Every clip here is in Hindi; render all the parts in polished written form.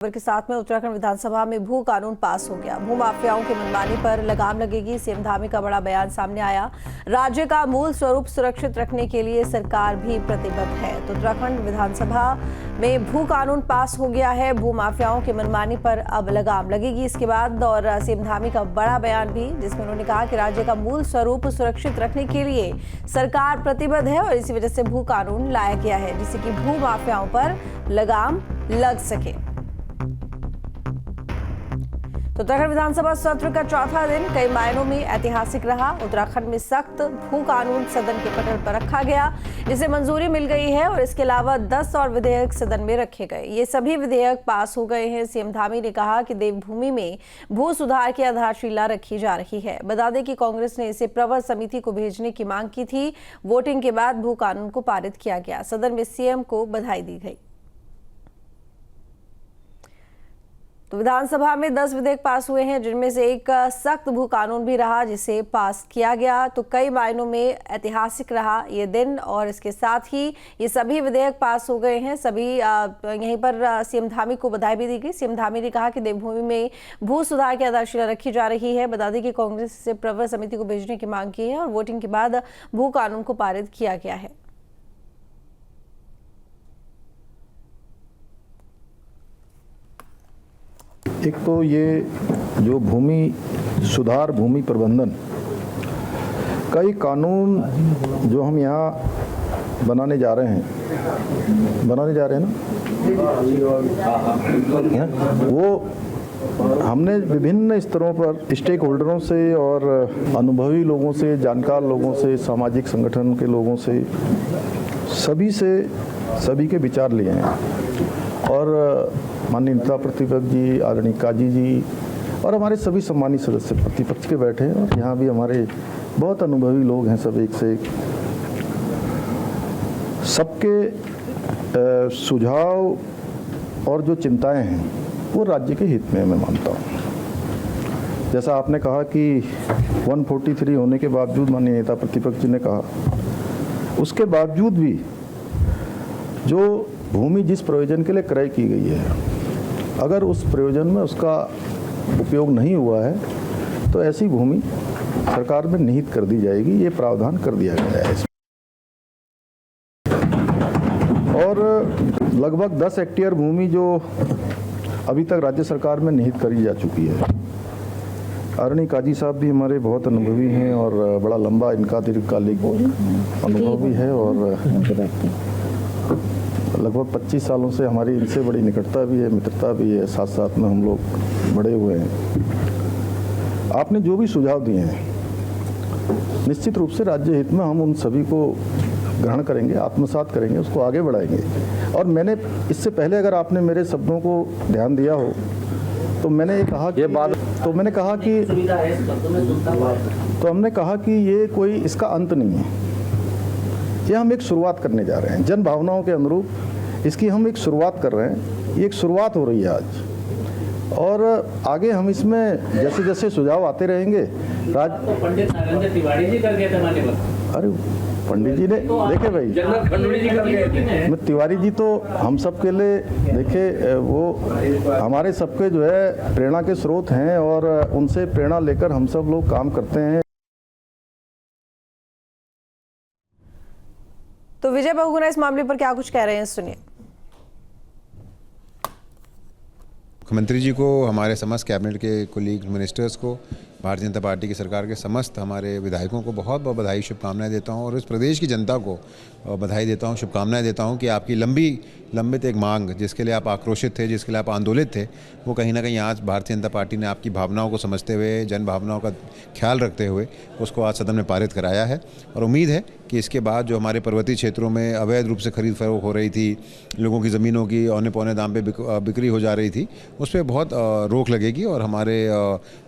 के साथ में उत्तराखंड विधानसभा में भू कानून पास हो गया। भू माफियाओं की मनमानी पर लगाम लगेगी, सीएम धामी का बड़ा बयान सामने आया। राज्य का मूल स्वरूप सुरक्षित रखने के लिए सरकार भी प्रतिबद्ध है। तो उत्तराखंड विधानसभा में भू कानून पास हो गया है। भू माफियाओं की मनमानी पर अब लगाम लगेगी इसके बाद। और सीएम धामी का बड़ा बयान भी, जिसमें उन्होंने कहा कि राज्य का मूल स्वरूप सुरक्षित रखने के लिए सरकार प्रतिबद्ध है और इसी वजह से भू कानून लाया गया है, जिससे कि भू माफियाओं पर लगाम लग सके। तो उत्तराखंड विधानसभा सत्र का चौथा दिन कई मायनों में ऐतिहासिक रहा। उत्तराखंड में सख्त भू कानून सदन के पटल पर रखा गया, जिसे मंजूरी मिल गई है और इसके अलावा 10 और विधेयक सदन में रखे गए। ये सभी विधेयक पास हो गए हैं। सीएम धामी ने कहा कि देवभूमि में भू सुधार की आधारशिला रखी जा रही है। बता दें कि कांग्रेस ने इसे प्रवर समिति को भेजने की मांग की थी। वोटिंग के बाद भू कानून को पारित किया गया। सदन में सीएम को बधाई दी गई। तो विधानसभा में 10 विधेयक पास हुए हैं, जिनमें से एक सख्त भू कानून भी रहा, जिसे पास किया गया। तो कई मायनों में ऐतिहासिक रहा ये दिन और इसके साथ ही ये सभी विधेयक पास हो गए हैं। सभी यहीं पर सीएम धामी को बधाई भी दी गई। सीएम धामी ने कहा कि देवभूमि में भू सुधार की आधारशिला रखी जा रही है। बता दें कि कांग्रेस से प्रवर समिति को भेजने की मांग की है और वोटिंग के बाद भू कानून को पारित किया गया है। एक तो ये जो भूमि सुधार, भूमि प्रबंधन, कई कानून जो हम यहाँ बनाने जा रहे हैं ना, वो हमने विभिन्न स्तरों पर स्टेक होल्डरों से और अनुभवी लोगों से, जानकार लोगों से, सामाजिक संगठन के लोगों से, सभी के विचार लिए हैं। और माननीय नेता प्रतिपक्ष जी, आदरणीय काजी जी और हमारे सभी सम्मानित सदस्य प्रतिपक्ष के बैठे हैं और यहाँ भी हमारे बहुत अनुभवी लोग हैं, सब एक से एक। सबके सुझाव और जो चिंताएं हैं वो राज्य के हित में मैं मानता हूँ। जैसा आपने कहा कि 143 होने के बावजूद, माननीय नेता प्रतिपक्ष जी ने कहा, उसके बावजूद भी जो भूमि जिस प्रयोजन के लिए क्रय की गई है, अगर उस प्रयोजन में उसका उपयोग नहीं हुआ है तो ऐसी भूमि सरकार में निहित कर दी जाएगी। ये प्रावधान कर दिया गया है। और लगभग 10 हेक्टेयर भूमि जो अभी तक राज्य सरकार में निहित करी जा चुकी है। आदरणीय काजी साहब भी हमारे बहुत अनुभवी हैं और बड़ा लंबा इनका दीर्घकालिक अनुभव भी है और लगभग 25 सालों से हमारी इनसे बड़ी निकटता भी है, मित्रता भी है। साथ साथ में हम लोग बड़े हुए हैं। आपने जो भी सुझाव दिए हैं, निश्चित रूप से राज्य हित में हम उन सभी को ग्रहण करेंगे, आत्मसात करेंगे, उसको आगे बढ़ाएंगे। और मैंने इससे पहले, अगर आपने मेरे शब्दों को ध्यान दिया हो, तो मैंने ये कहा कि हमने कहा कि ये कोई इसका अंत नहीं है। ये हम एक शुरुआत करने जा रहे हैं। जन भावनाओं के अनुरूप इसकी हम एक शुरुआत कर रहे हैं। ये एक शुरुआत हो रही है आज, और आगे हम इसमें जैसे जैसे सुझाव आते रहेंगे। पंडित नरेंद्र तिवारी जी कर गए थे माने। अरे पंडित जी ने देखे भाई, तिवारी जी तो हम सब के लिए देखे, वो हमारे सबके जो है प्रेरणा के स्रोत हैं और उनसे प्रेरणा लेकर हम सब लोग काम करते हैं। तो विजय बहुगुणा इस मामले पर क्या कुछ कह रहे हैं, सुनिए। मुख्यमंत्री जी को, हमारे समस्त कैबिनेट के कोलीग मिनिस्टर्स को, भारतीय जनता पार्टी की सरकार के समस्त हमारे विधायकों को बहुत बहुत बधाई, शुभकामनाएं देता हूं और इस प्रदेश की जनता को बधाई देता हूं, शुभकामनाएं देता हूं कि आपकी लंबित एक मांग, जिसके लिए आप आक्रोशित थे, जिसके लिए आप आंदोलित थे, वो कहीं ना कहीं आज भारतीय जनता पार्टी ने आपकी भावनाओं को समझते हुए, जन भावनाओं का ख्याल रखते हुए उसको आज सदन में पारित कराया है। और उम्मीद है कि इसके बाद जो हमारे पर्वतीय क्षेत्रों में अवैध रूप से खरीद फरोख्त हो रही थी, लोगों की ज़मीनों की औने पौने दाम पे बिक्री हो जा रही थी, उस पर बहुत रोक लगेगी और हमारे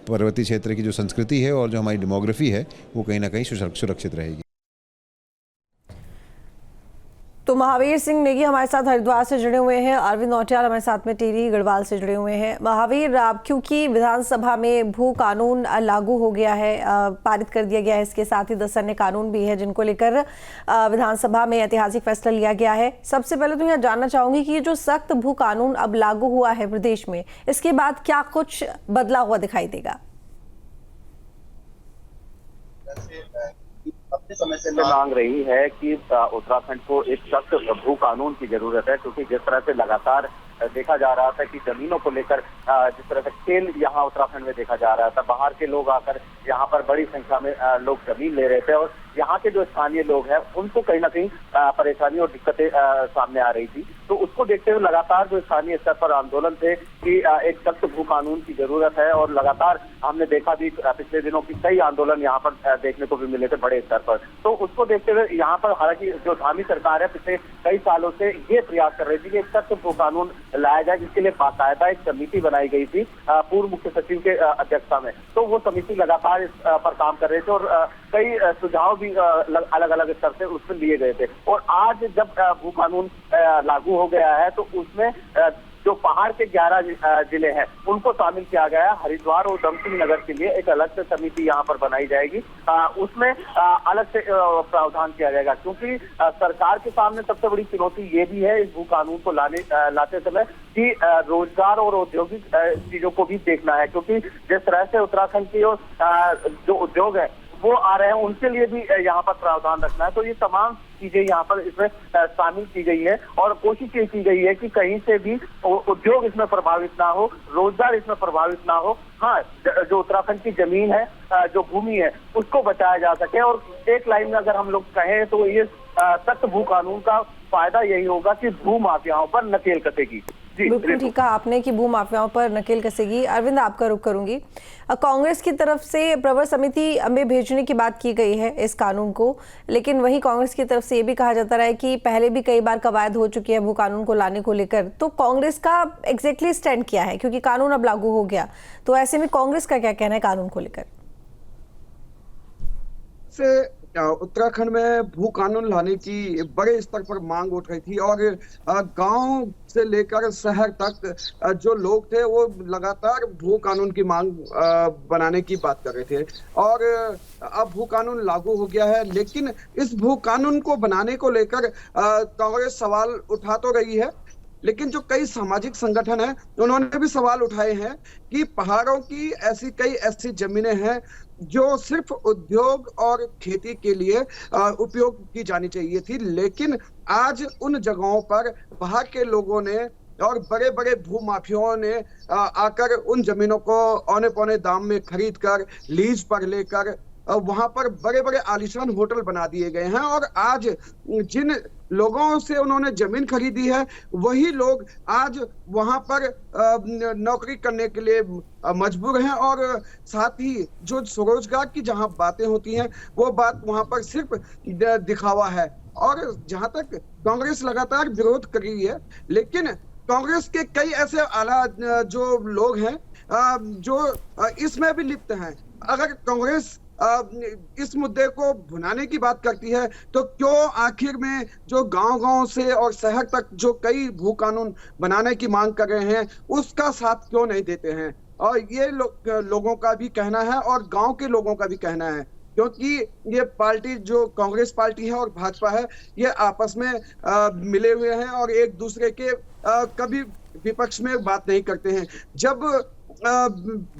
पर्वतीय क्षेत्र की जो संस्कृति है और जो हमारी डेमोग्राफी है वो कहीं ना कहीं सुरक्षित रहेगी। तो महावीर सिंह नेगी हमारे साथ हरिद्वार से जुड़े हुए हैं, अरविंद नौटियाल हमारे साथ में टिहरी गढ़वाल से जुड़े हुए हैं। महावीर, क्योंकि विधानसभा में भू कानून लागू हो गया है, पारित कर दिया गया है, इसके साथ ही 10 अन्य कानून भी है जिनको लेकर विधानसभा में ऐतिहासिक फैसला लिया गया है। सबसे पहले तो यह जानना चाहूंगी कि ये जो सख्त भू कानून अब लागू हुआ है प्रदेश में, इसके बाद क्या कुछ बदला हुआ दिखाई देगा? अपने समय से मांग रही है कि उत्तराखंड को एक सख्त भू कानून की जरूरत है, क्योंकि जिस तरह से लगातार देखा जा रहा था कि जमीनों को लेकर जिस तरह से खेल यहाँ उत्तराखंड में देखा जा रहा था, बाहर के लोग आकर यहाँ पर बड़ी संख्या में लोग जमीन ले रहे थे और यहाँ के जो स्थानीय लोग हैं उनको कहीं ना कहीं परेशानी और दिक्कतें सामने आ रही थी। तो उसको देखते हुए लगातार जो स्थानीय स्तर पर आंदोलन थे कि एक सख्त भू कानून की जरूरत है, और लगातार हमने देखा भी पिछले दिनों की कई आंदोलन यहाँ पर देखने को भी मिले थे बड़े स्तर पर। तो उसको देखते हुए यहाँ पर हालांकि जो धामी सरकार है पिछले कई सालों से ये प्रयास कर रही थी कि एक सख्त भू कानून लाया जाए, जिसके लिए बाकायदा एक समिति बनाई गई थी पूर्व मुख्य सचिव के अध्यक्षता में। तो वो समिति लगातार इस पर काम कर रहे थे और कई सुझाव भी अलग अलग स्तर से उसमें लिए गए थे। और आज जब भू कानून लागू हो गया है तो उसमें जो पहाड़ के 11 जिले हैं उनको शामिल किया गया है। हरिद्वार और उधमसिंह नगर के लिए एक अलग से समिति यहाँ पर बनाई जाएगी, उसमें अलग से प्रावधान किया जाएगा, क्योंकि सरकार के सामने सबसे बड़ी चुनौती ये भी है इस भू कानून को लाते समय कि रोजगार और औद्योगिक चीजों को भी देखना है, क्योंकि जिस तरह से उत्तराखंड की जो उद्योग है वो आ रहे हैं उनके लिए भी यहाँ पर प्रावधान रखना है। तो ये तमाम चीजें यहाँ पर इसमें शामिल की गई है और कोशिश ये की गई है कि कहीं से भी उद्योग इसमें प्रभावित ना हो, रोजगार इसमें प्रभावित ना हो। हाँ, जो उत्तराखंड की जमीन है, जो भूमि है, उसको बचाया जा सके। और एक लाइन में अगर हम लोग कहें तो ये सख्त भू कानून का फायदा यही होगा कि भू माफियाओं पर नकेल कसेगी। बिल्कुल ठीक कहा आपने कि भू माफियाओं पर नकेल कसेगी। अरविंद, आपका रुख करूंगी। कांग्रेस की तरफ से प्रवर समिति में भेजने की बात की गई है इस कानून को, लेकिन वहीं कांग्रेस की तरफ से ये भी कहा जाता रहा है कि पहले भी कई बार कवायद हो चुकी है भू कानून को लाने को लेकर। तो कांग्रेस का एग्जैक्टली स्टैंड क्या है, क्योंकि कानून अब लागू हो गया, तो ऐसे में कांग्रेस का क्या कहना है कानून को लेकर? उत्तराखंड में भू कानून लाने की बड़े स्तर पर मांग उठ रही थी और गांव से लेकर शहर तक जो लोग थे वो लगातार भू कानून की मांग बनाने की बात कर रहे थे। और अब भू कानून लागू हो गया है, लेकिन इस भू कानून को बनाने को लेकर कांग्रेस सवाल उठा तो रही है, लेकिन जो कई सामाजिक संगठन हैं उन्होंने भी सवाल उठाए हैं कि पहाड़ों की कई ऐसी जमीनें हैं जो सिर्फ उद्योग और खेती के लिए उपयोग की जानी चाहिए थी, लेकिन आज उन जगहों पर बाहर के लोगों ने और बड़े बड़े भू माफियाओं ने आकर उन जमीनों को औने पौने दाम में खरीद कर लीज पर लेकर वहां पर बड़े बड़े आलीशान होटल बना दिए गए हैं। और आज जिन लोगों से उन्होंने जमीन खरीदी है वही लोग आज वहां पर नौकरी करने के लिए मजबूर हैं, और साथ ही जो स्वरोजगार की जहां बातें होती हैं वो बात वहां पर सिर्फ दिखावा है। और जहां तक कांग्रेस लगातार विरोध कर रही है, लेकिन कांग्रेस के कई ऐसे आला जो लोग हैं जो इसमें भी लिप्त हैं। अगर कांग्रेस इस मुद्दे को भुनाने की बात करती है तो क्यों आखिर में जो गांव-गांव से और शहर तक जो कई भू कानून बनाने की मांग कर रहे हैं उसका साथ क्यों नहीं देते हैं? और ये लोगों का भी कहना है और गांव के लोगों का भी कहना है, क्योंकि ये पार्टी जो कांग्रेस पार्टी है और भाजपा है ये आपस में मिले हुए हैं और एक दूसरे के कभी विपक्ष में बात नहीं करते हैं। जब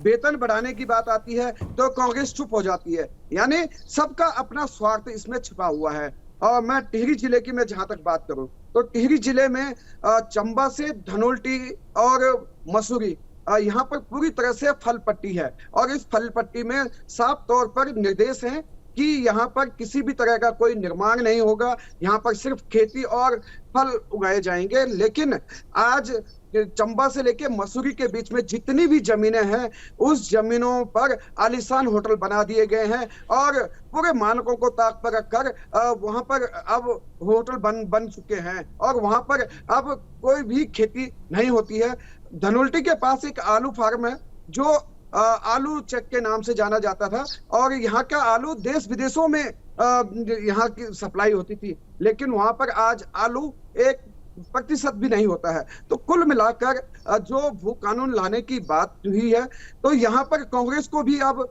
वेतन बढ़ाने की बात आती है तो कांग्रेस चुप हो जाती है, यानी सबका अपना स्वार्थ इसमें छिपा हुआ है। और मैं टिहरी जिले की मैं जहां तक बात करूं तो टिहरी जिले में चंबा से धनोल्टी और मसूरी यहाँ पर पूरी तरह से फल पट्टी है, और इस फल पट्टी में साफ तौर पर निर्देश हैं कि यहाँ पर किसी भी तरह का कोई निर्माण नहीं होगा, यहाँ पर सिर्फ खेती और फल उगाए जाएंगे। लेकिन आज चंबा से लेके मसूरी के बीच में जितनी भी जमीनें हैं उस जमीनों पर आलीशान होटल बना दिए गए हैं और पूरे मानकों को ताक पर रखकर वहां पर अब होटल बन चुके हैं और वहां पर अब कोई भी खेती नहीं होती है। धनोल्टी के पास एक आलू फार्म है जो आलू चेक के नाम से जाना जाता था, और यहाँ का आलू देश विदेशों में यहाँ की सप्लाई होती थी, लेकिन वहां पर आज आलू 1% भी नहीं होता है। तो कुल मिलाकर जो भू कानून लाने की बात हुई है, तो यहाँ पर कांग्रेस को भी अब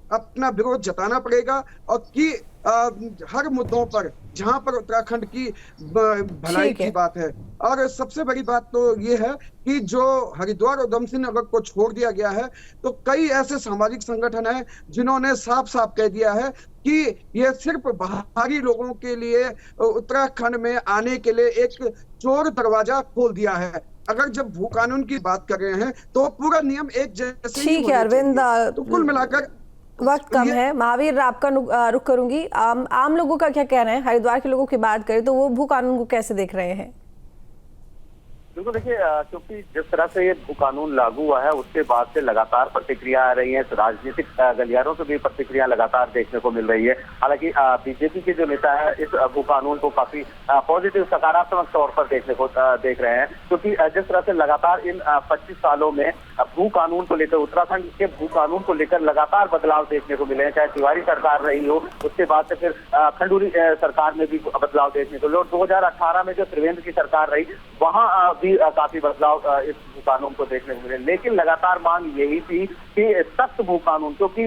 अपना विरोध जताना पड़ेगा, और कि हर मुद्दों पर जहां पर उत्तराखंड की भलाई ठीक है। की बात है। और सबसे बड़ी बात तो ये है कि जो हरिद्वार और उधम सिंह नगर को छोड़ दिया गया है, तो कई ऐसे सामाजिक संगठन हैं जिन्होंने साफ साफ कह दिया है कि ये सिर्फ बाहरी लोगों के लिए उत्तराखंड में आने के लिए एक चोर दरवाजा खोल दिया है। अगर जब भू कानून की बात कर रहे हैं तो पूरा नियम एक जैसे ही ठीक है होने अरविंद, चाहिए। तो कुल मिलाकर वक्त कम है। महावीर, आपका रुख करूंगी। आम लोगों का क्या कहना है? हरिद्वार के लोगों की बात करें तो वो भू कानून को कैसे देख रहे हैं? बिल्कुल, देखिए क्योंकि जिस तरह से ये भू कानून लागू हुआ है उसके बाद से लगातार प्रतिक्रिया आ रही है, राजनीतिक गलियारों से भी प्रतिक्रिया लगातार देखने को मिल रही है। हालांकि बीजेपी के जो नेता है इस भू कानून को काफी पॉजिटिव सकारात्मक तौर पर देख रहे हैं, क्योंकि जिस तरह से लगातार इन 25 सालों में भू कानून को लेकर, उत्तराखंड के भू कानून को लेकर लगातार बदलाव देखने को मिले हैं। चाहे तिवारी सरकार रही हो, उसके बाद से फिर खंडूरी सरकार में भी बदलाव देखने को मिले, और 2018 में जो त्रिवेंद्र की सरकार रही वहां भी काफी बदलाव इस भू कानून को देखने को मिले। लेकिन लगातार मांग यही थी कि सख्त भू कानून, क्योंकि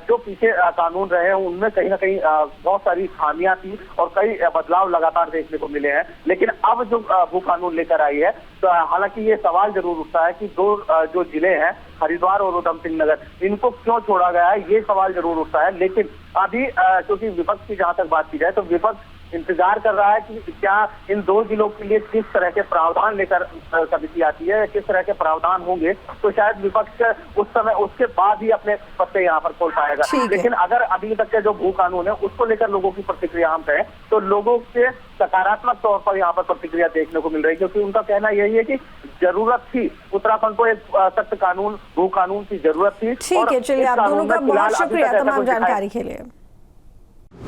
जो पीछे कानून रहे हैं उनमें कहीं ना कहीं बहुत सारी खामियां थी और कई बदलाव लगातार देखने को मिले हैं। लेकिन अब जो भू कानून लेकर आई है, तो हालांकि ये सवाल जरूर उठता है कि दो जो जिले हैं हरिद्वार और उधम सिंह नगर, इनको क्यों छोड़ा गया है, ये सवाल जरूर उठता है। लेकिन अभी क्योंकि विपक्ष की जहां तक बात की जाए तो विपक्ष इंतजार कर रहा है कि क्या इन दो जिलों के लिए किस तरह के प्रावधान लेकर समिति आती है, किस तरह के प्रावधान होंगे, तो शायद विपक्ष उस समय उसके बाद ही अपने पत्ते यहाँ पर खोल पाएगा। लेकिन अगर अभी तक के जो भू कानून है उसको लेकर लोगों की प्रतिक्रिया हम कहें तो लोगों से सकारात्मक तौर पर यहाँ पर प्रतिक्रिया देखने को मिल रही है, क्योंकि उनका कहना यही है कि जरूरत थी, उत्तराखंड को एक सख्त कानून, भू कानून की जरूरत थी। ठीक है, चलिए आप दोनों का बहुत शुक्रिया तमाम जानकारी के लिए।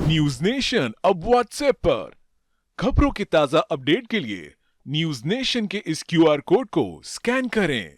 न्यूज नेशन अब व्हाट्सएप पर खबरों के ताजा अपडेट के लिए न्यूज नेशन के इस QR कोड को स्कैन करें